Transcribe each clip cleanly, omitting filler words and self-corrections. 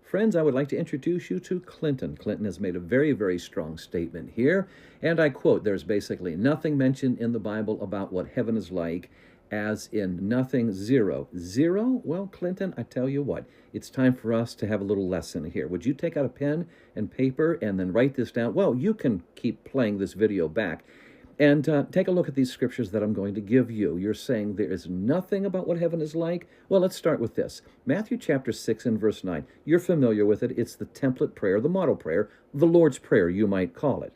Friends, I would like to introduce you to Clinton. Clinton has made a very, very strong statement here, and I quote, "There's basically nothing mentioned in the Bible about what heaven is like, as in nothing, zero." Zero? Well, Clinton, I tell you what, it's time for us to have a little lesson here. Would you take out a pen and paper and then write this down? Well, you can keep playing this video back. And take a look at these scriptures that I'm going to give you. You're saying there is nothing about what heaven is like? Well, let's start with this. Matthew chapter 6 and verse 9. You're familiar with it. It's the template prayer, the model prayer, the Lord's Prayer, you might call it.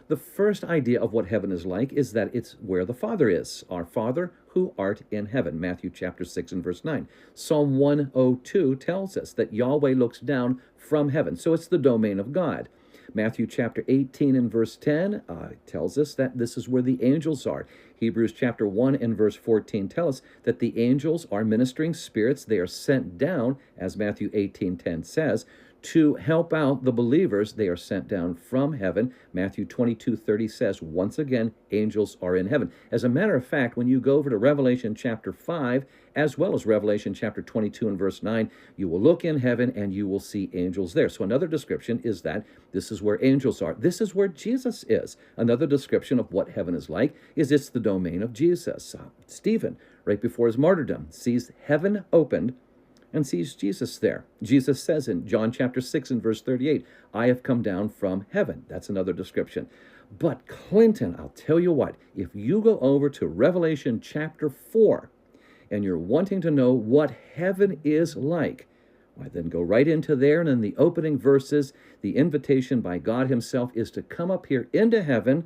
The first idea of what heaven is like is that it's where the Father is. Our Father who art in heaven. Matthew chapter 6 and verse 9. Psalm 102 tells us that Yahweh looks down from heaven. So it's the domain of God. Matthew chapter 18 and verse 10 tells us that this is where the angels are. Hebrews chapter 1 and verse 14 tell us that the angels are ministering spirits. They are sent down, as Matthew 18:10 says, to help out the believers. They are sent down from heaven. Matthew 22:30 says, once again, angels are in heaven. As a matter of fact, when you go over to Revelation chapter 5, as well as Revelation chapter 22 and verse 9, you will look in heaven and you will see angels there. So another description is that this is where angels are. This is where Jesus is. Another description of what heaven is like is it's the domain of Jesus. Stephen, right before his martyrdom, sees heaven opened and sees Jesus there. Jesus says in John chapter 6 and verse 38, "I have come down from heaven." That's another description. But Clinton, I'll tell you what, if you go over to Revelation chapter 4 and you're wanting to know what heaven is like, why then go right into there, and in the opening verses, the invitation by God himself is to come up here into heaven,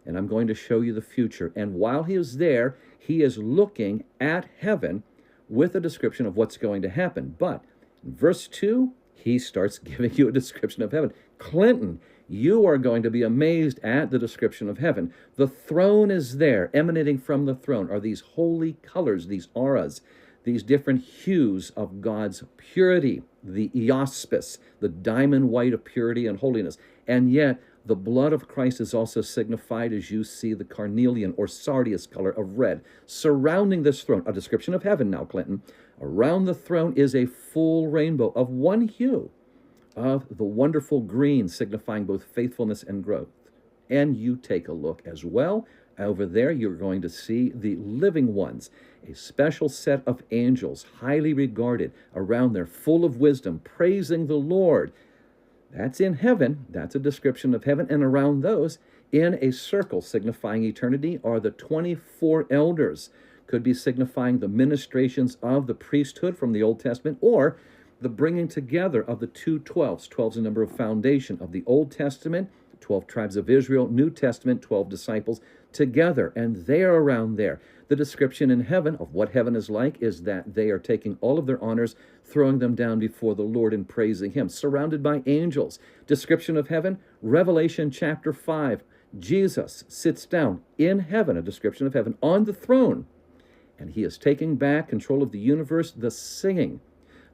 and I'm going to show you the future. And while he is there, he is looking at heaven with a description of what's going to happen. But in verse 2, he starts giving you a description of heaven. Clinton, you are going to be amazed at the description of heaven. The throne is there. Emanating from the throne are these holy colors, these auras, these different hues of God's purity, the Iospis, the diamond white of purity and holiness. And yet, the blood of Christ is also signified as you see the carnelian or sardius color of red surrounding this throne. A description of heaven now, Clinton. Around the throne is a full rainbow of one hue of the wonderful green, signifying both faithfulness and growth. And you take a look as well. Over there, you're going to see the living ones, a special set of angels, highly regarded, around there, full of wisdom, praising the Lord. That's in heaven. That's a description of heaven. And around those, in a circle signifying eternity, are the 24 elders. Could be signifying the ministrations of the priesthood from the Old Testament, or the bringing together of the two 12s. 12 is the number of foundation of the Old Testament, 12 tribes of Israel, New Testament, 12 disciples together. And they are around there. The description in heaven of what heaven is like is that they are taking all of their honors, throwing them down before the Lord and praising him, surrounded by angels. Description of heaven, Revelation chapter 5. Jesus sits down in heaven, a description of heaven, on the throne. And he is taking back control of the universe, the singing,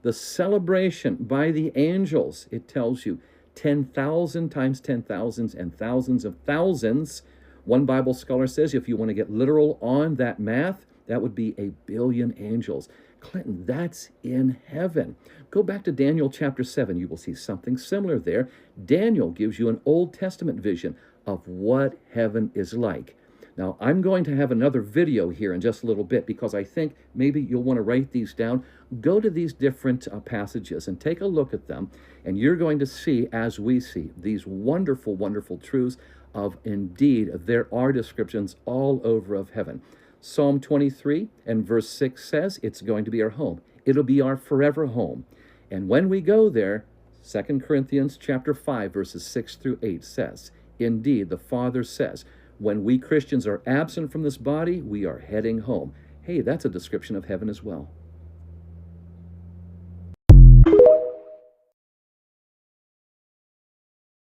the celebration by the angels. It tells you 10,000 times 10,000s and thousands of thousands. One Bible scholar says if you want to get literal on that math, that would be 1 billion angels. Clinton, that's in heaven. Go back to Daniel chapter 7. You will see something similar there. Daniel gives you an Old Testament vision of what heaven is like. Now, I'm going to have another video here in just a little bit because I think maybe you'll want to write these down. Go to these different passages and take a look at them, and you're going to see, as we see, these wonderful, wonderful truths of indeed there are descriptions all over of heaven. Psalm 23 and verse 6 says it's going to be our home. It'll be our forever home. And when we go there, 2 Corinthians chapter 5 verses 6 through 8 says, indeed, the Father says, when we Christians are absent from this body, we are heading home. Hey, that's a description of heaven as well.